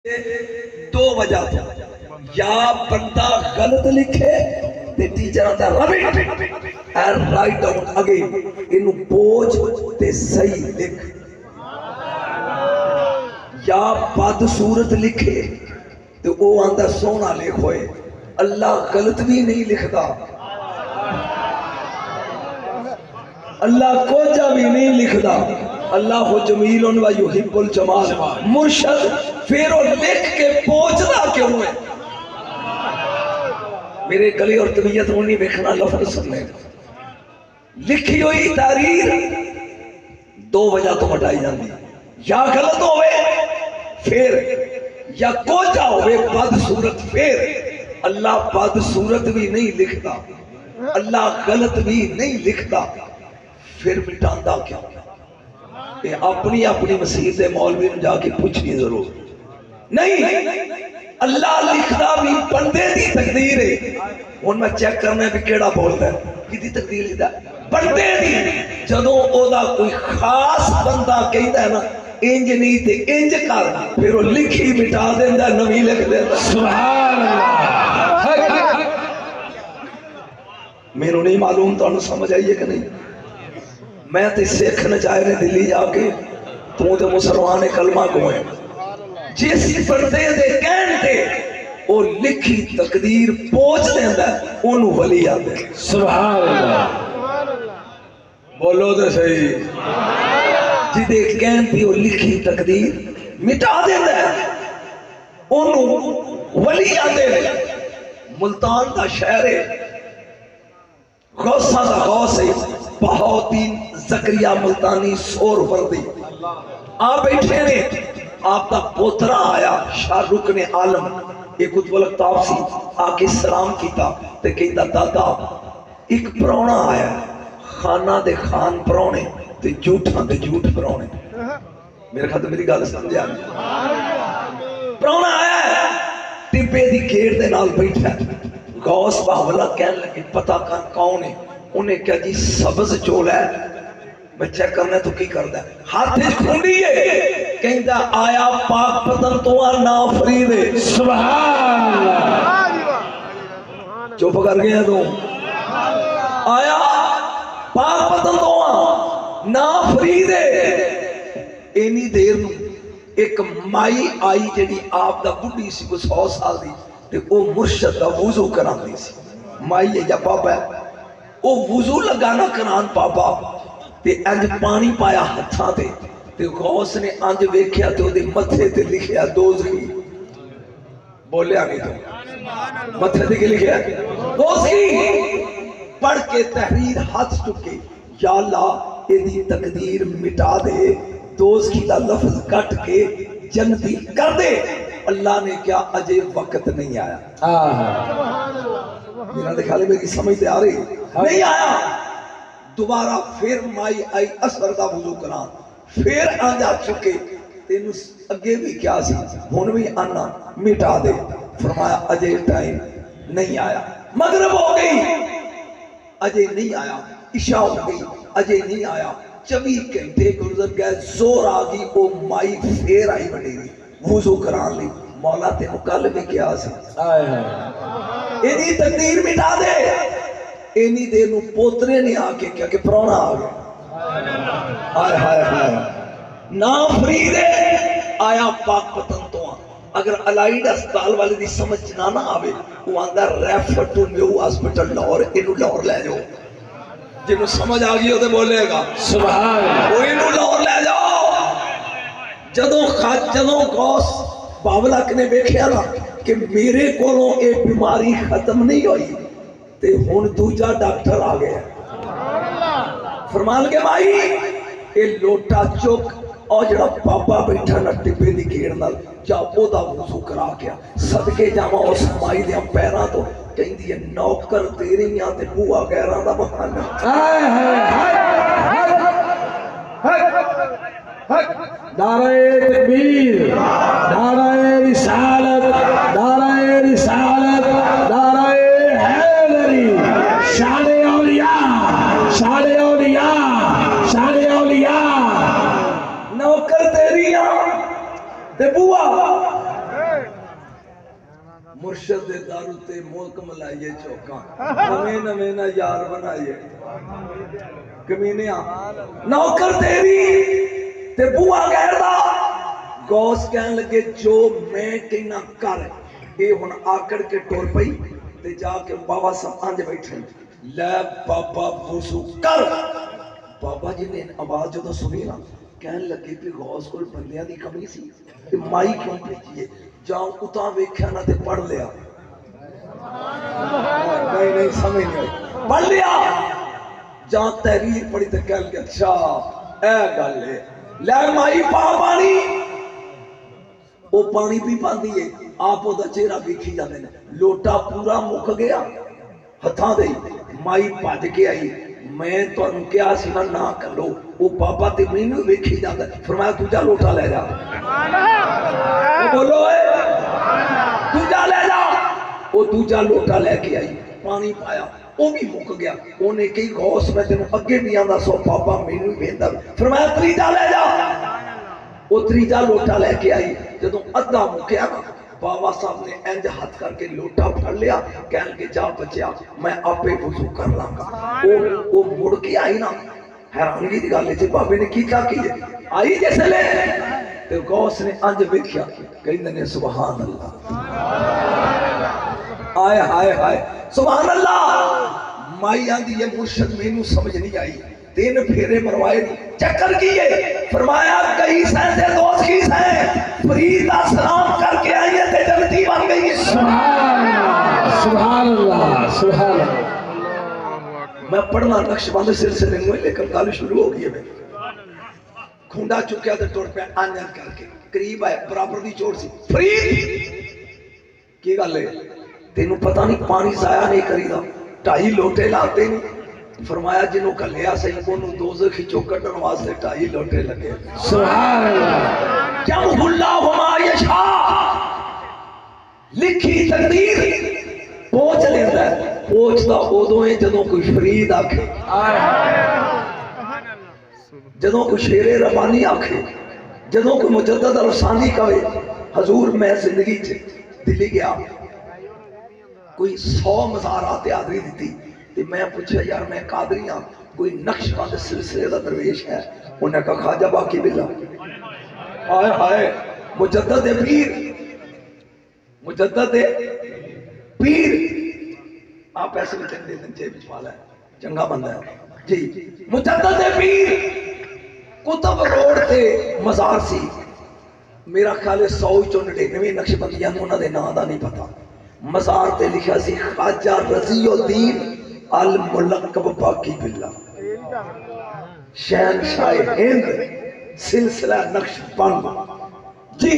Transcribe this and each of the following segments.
دو وجہ تھا، یا بندہ غلط لکھے تے ٹیچر آتا ربٹ اینڈ رائٹ ڈاؤن اگین، انہوں پوچھ تے صحیح لکھ، یا بد صورت لکھے تے او آندہ سونا لکھ ہوئے۔ اللہ غلط بھی نہیں لکھتا، اللہ کوجا بھی نہیں لکھتا، اللہ جمیل و یحب الجمال۔ مرشد پھر وہ لکھ کے پوچھنا کیوں ہے؟ میرے گلی اور طبیعت ہونی بکھنا لفظ سننے، لکھی ہوئی تحریر دو وجہ تو ہٹائی جاندی، یا غلط ہوئے پھر، یا کوجا ہوئے بد صورت پھر۔ اللہ بد صورت بھی نہیں لکھتا، اللہ غلط بھی نہیں لکھتا، پھر مٹاندہ کیا؟ کہ اپنی اپنی مسیح مولوی نے جا کے پوچھنی ضرور نہیں۔ اللہ لکھتا بھی بندے دی تقدیر ہے، ان میں چیک کرنا ہے بھی کیڑا بولتا ہے کدی تقدیر لیتا ہے بندے دی۔ جدوں او دا کوئی خاص بندہ کہتا ہے نا انج نہیں تے انج کر، پھر وہ لکھی مٹا دیندہ نوی لکھ دیندہ۔ سبحان اللہ، میرے نہیں معلوم تو انہوں سمجھ آئیے کہ نہیں؟ میں تے سکھ نچائے نے دلی جا کے تو تے مسلمان کلمہ کو ہیں، جس پردے دے کہن تے وہ لکھی تقدیر پوچھ دیندہ انہوں ولی آدھے۔ سبحان اللہ، بولو دے صحیح، جدے کہن تے وہ لکھی تقدیر مٹا دیندہ انہوں ولی آدھے۔ ملتان دا شہر ہے، غوثہ دا غوث ہے، بہاؤدین زکریہ ملتانی سور وردی آپ بیٹھے نے، آپ دا پوترہ آیا شاہ رکن عالم ایک قطب القطاب سی، آکے سلام کیتا تے کہتا دادا ایک پرونا آیا، خانہ دے خان پرونے تے جھوٹاں دے جھوٹ پرونے۔ میرے خاطر میری گال سمجھا نہیں، پرونا آیا ہے ٹبے دی گیٹ دے نال بیٹھا، غوث باولا کہنے لگے پتہ کون ہے؟ انہیں کہا جی سبز چول ہے، میں چیک کرنا ہے تو کی کردہ ہے؟ ہاتھ کھونڈی ہے، کہیں دا آیا پاک پتن تو نا فرید۔ سبحان اللہ، چوپ کر گئے ہیں تو آیا پاک پتن تو نا فرید ہے۔ اینی دیر نو ایک مائی آئی جڑی آپ دا بڑی سی کو 100 سال دی تے او مرشد دا وضو کران دی سی، مائی ہے یا بابا ہے، او وضو لگانا کران بابا تے انج پانی پایا ہتھاں تے غوث نے انج ویکھیا تے او دے متھے تے لکھیا دوزخی، بولیا نہیں تو متھے تے کی لکھیا دوزخی، پڑھ کے تحریر ہاتھ چکے، یا اللہ ایدی تقدیر مٹا دے، دوزخی دا لفظ کٹ کے جنتی کر دے۔ اللہ نے کیا اجے وقت نہیں آیا، میرا دیکھا لے میری سمجھتے آ رہی نہیں آیا۔ دوبارہ پھر مائی آئی اثر دا وضو کران، پھر آجا چکے تینوں اگے بھی کیا سی ہون بھی آنا مٹا دے، فرمایا اجے ٹائم نہیں آیا۔ مغرب ہو گئی اجے نہیں آیا، عشاء ہو گئی اجے نہیں آیا، 24 گھنٹے گزر گئے، زور آگئی، او مائی پھر آئی بڑی رہی وضو کران لی، مولا تے مکال بھی کیا سی اینی تقدیر مٹا دے۔ اینی دے نو پوترے نے آکے کیا کہ پرونا آگئے، آئے ہائے ہائے نا فریدے آیا پاک پتن تو اگر الائیڈ اسپتال والے دی سمجھ نہ آوے وہ آندہ refer to new hospital Lahore, انہوں لاہور لے جاؤ، جنہوں سمجھ آگئی ہوتے بولے گا سبحان اللہ، وہ انہوں لاہور لے جاؤ۔ جدوں غوث باولک نے بیکھیا نا کہ میرے کولوں اے بیماری ختم نہیں ہوئی تے ہون دوجا ڈاکٹر آ گیا، فرمان کے بھائی اے لوٹا چوک اور جڑا بابا بیٹھا نا ٹپے دی گیڑ نال جا او دا وضو کرا گیا، صدقے جاما اس مائی دیا پیرا تو کہیں دیئے نوکر تیریاں تے بوا غیران دا بہانا۔ نعرہ تکبیر، نعرہ رسالت، نعرہ رسالت، نعرہ حیدری، شان اولیاء، شان اولیاء، شان اولیاء، نوکر تیریاں تے بوا مرشد دے دارو تے ملک ملائیے چوکاں نویں نویں نہ یار بنائیے کمینیاں نوکر تیری تے بوا غیر دا غوث کہن لگے جو میں کہنا کر اے ہن آکڑ کے ٹور پئی تے جا کے بابا صاحب آنجے بیٹھے لے بابا وضو کر بابا جی نے آواز جو سنی نا کہن لگے کہ غوث کو بندیاں دی کمی سی تے مائی کیوں بھیجیے جاؤ اتاں ویکھیا نہ تے پڑھ لیا نہیں سمجھ نہیں پڑھ لیا جہاں تحریر پڑھی تے کہہ لگے اچھا اے گل ہے لے مائی پا پانی وہ پانی بھی پاندی ہے آپ وہ دا چہرہ ویکھی جاندے نے لوٹا پورا مک گیا ہتھاں دے مائی بھج کے آئی میں تانوں کیا سی نہ کرو وہ بابا تے مینوں ویکھی جاندا فرمایا دوجا لوٹا لے جا بولو اے دوجا لے جا وہ دوجا لوٹا لے کے آئی پانی پایا وہ بھی مک گیا انہیں کہی غوث میں تینوں اگے بھی آندا سو بابا مینوں ویندا فرمایا تریجا لے جا وہ تریجا لوٹا لے کے آئی جدوں ادھا مکیا نا بابا صاحب نے انج ہاتھ کر کے لوٹا پھڑ لیا کہن کے جا بچیا میں آپے وضو کر لاں گا وہ مڑ کے آئی نا حیرانگی دی گل ہے بابے نے کی کیا کی آئی جیسے لے تے غوث نے انج ویکھیا کہندے نے سبحان اللہ آئے ہائے ہائے سبحان اللہ مائی آندی یہ مرشد مینوں سمجھ نہیں آئی تین پھیرے مروائے چکر کیے فرمایا کئی سائن سے دوست کی سائن فرید سلام کر کے آئیے تے جنتی بن گئی سبحان اللہ سبحان اللہ میں پڑھنا نقش بند سلسلے میں لیکن کال شروع ہو گئی ہے کھونڈا چکیا تے ٹوڑ پہ آنیا کر کے قریب آئے برابر دی چوڑ سی فرید کی گل ہے تینوں پتہ نہیں پانی ضائع نہیں کری دا 2.5 لوٹے لاتے نہیں فرمایا جنہوں کا لیا صحیح انہوں دوزخ کی چوکٹن واسطے 2.5 لوٹے لگے سبحان اللہ جب اللہ وما یشا لکھی تقدیر پوچھ لیتا ہے پوچھتا ادوں ہے جدوں کوئی فرید آکھے جدوں کوئی شیر ربانی آکھے جدوں کوئی مجدد رسانی کہے حضور میں زندگی دلی گیا کوئی 100 مزارات حاضری دیتی تے میں پوچھا یار میں قادری ہاں کوئی نقش بند سلسلے دا درویش ہے انہوں نے کہا خواجہ باقی باللہ آئے ہائے مجدد پیر مجدد پیر آپ ایسے بھی چندے دن جے بچ والا ہے چنگا بندہ ہے جی مجدد پیر کتب روڈ تے مزار سی میرا خیال 199 نقش بندیاں انہوں نے نام دا نہیں پتا مزار تے لکھا سی خواجہ رضی الدین الملقب باقی باللہ شہنشاہ ہند سلسلہ نقش بند جی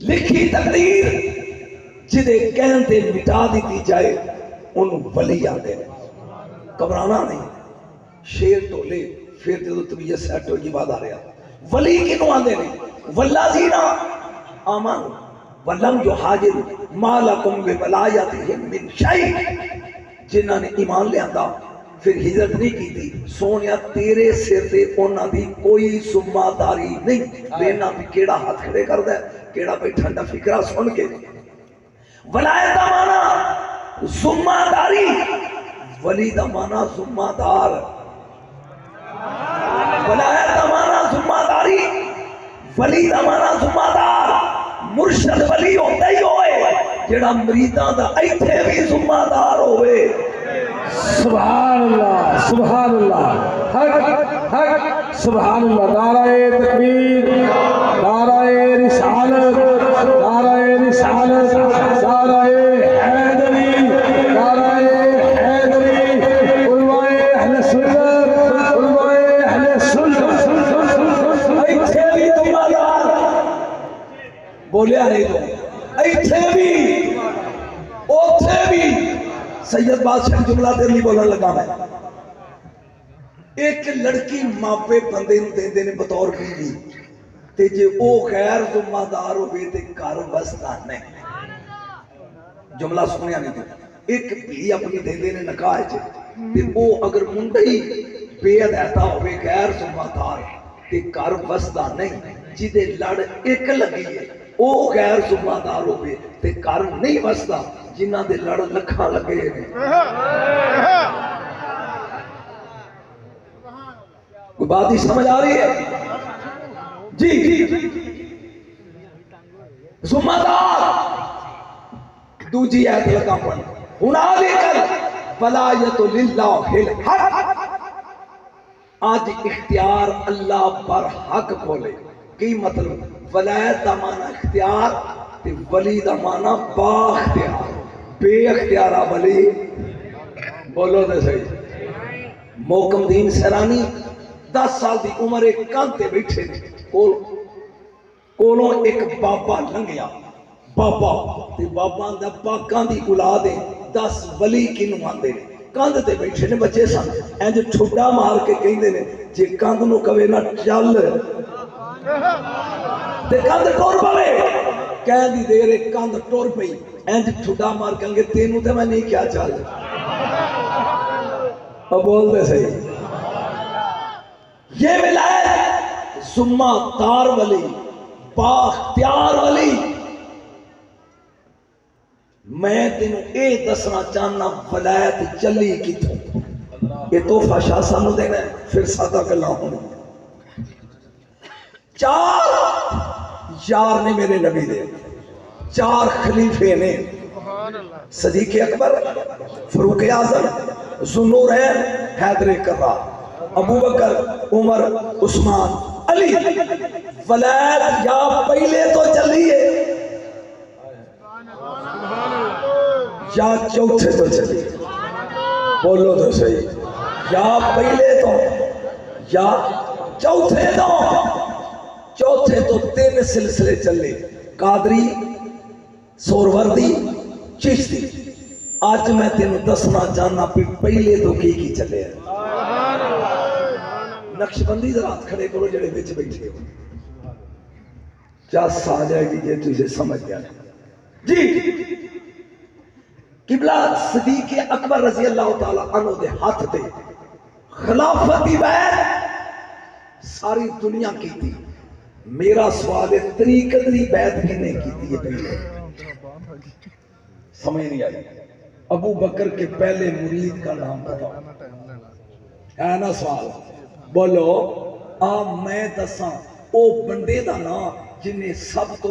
لکھی تقریر جدے کہن تے مٹا دیتی جائے انہوں ولی آدھے کبرانا نہیں شیر ٹولے پھر دے دو طبیعت سیٹ ہو جی بات آ رہا ولی کنوں آدھے نہیں والذین آمنوا ولم یحاجروا ما لکم بولایتہم من شیء جنہاں نے ایمان لے آندا پھر ہجرت نہیں کی تھی سونیا تیرے سر تے انہاں دی کوئی ذمہ داری نہیں لینا بھی کیڑا ہاتھ کھڑے کردا ہے کیڑا بھائی ٹھنڈا فکرہ سن کے ولایت دا معنی ذمہ داری ولی دا معنی ذمہ دار ولایت دا معنی ذمہ داری ولی دا معنی ذمہ دار مرشد ولی ہوتا ہی ہوئے جڑا مریداں دا ایتھے بھی ذمہ دار ہوئے سبحان اللہ سبحان اللہ حق حق سبحان اللہ نعرہ تکبیر نعرہ رسالت نعرہ رسالت نعرہ حیدری نعرہ حیدری علماء اہل سنت علماء اہل سنت ایتھے بھی ذمہ دار بولیا نہیں تو ایتھے بھی اوتھے بھی سید بادشاہ جملہ دیر نہیں بولن لگا میں ایک لڑکی ماپے بندے نو دے نے بطور بیوی تے جے او غیر ذمہ دار ہوئے تے گھر بستا نہیں جملہ سنیا نہیں دے ایک بھی اپنی دے نے نکاح چ تے او اگر منڈی بے ادیتا ہوئے غیر ذمہ دار تے گھر بستا نہیں جدے لڑ ایک لگی ہے او غیر ذمہ دار ہوئے تے گھر نہیں وسدا جنہ دے لڑ لکھاں لگے نے. کوئی بات ہی سمجھ آ رہی ہے؟ جی ذمہ دار دوجی آیت لگا پڑھ ہنالک ولایت للہ الحق. آج اختیار اللہ پر حق کھولے. کی مطلب ولایت دا معنی اختیار تے ولی دا معنی با اختیار. بے اختیارہ ولی بولو دے صحیح. محکم دین سیرانی 10 سال دی عمر ایک کانتے بیٹھے نے کولوں ایک بابا لنگیا بابا تے بابا دا پاکاں دی اولاد 10 ولی کنوں آندے نے کاندھ تے بیٹھے نے بچے سن انج ٹھڈا مار کے کہندے نے جے کاندھ نو کہے نہ چل تے کاندھ ٹور پوے کہن دی دیر ایک کاندھ ٹور پئی انج ٹھڈا مار کے تینوں تے میں نہیں کیا چل اب بول دے صحیح. یہ ولایت ذمہ دار ولی با اختیار ولی. میں تینوں اے دسنا چاہنا ولایت چلی کتوں. یہ تحفہ شاہ سانو دینا ہے پھر سادہ گلا ہونے. 4 یار نے میرے نبی دے 4 خلیفے نے صدیق اکبر فاروق اعظم ذوالنورین حیدر کرار ابو بکر عمر عثمان علی. ولایت یا پہلے تو چلیے یا چوتھے تو چلیے. بولو تو صحیح. یا پہلے تو یا چوتھے تو. چوتھے تو 3 سلسلے چلے قادری سوروردی چشتی. آج میں تینوں دسنا چاہنا پہلے تو کی چلے. نقش بندی ذرا کھڑے کرو جڑے بچ بیٹھے ہو چس آ جائے گی جے تجھے سمجھ گیا. جی قبلہ صدیق اکبر رضی اللہ تعالی عنہ دے ہاتھ تے خلافتی بیعت ساری دنیا کی تھی. میرا سوال ہے طریقت دی بیعت کنے کی تھی یہ پہلے سمجھ نہیں آئی. ابو بکر کے پہلے مرید کا نام بتاؤ ہے نا سوال. بولو میں دساں او بندے دا نام جنہیں سب تو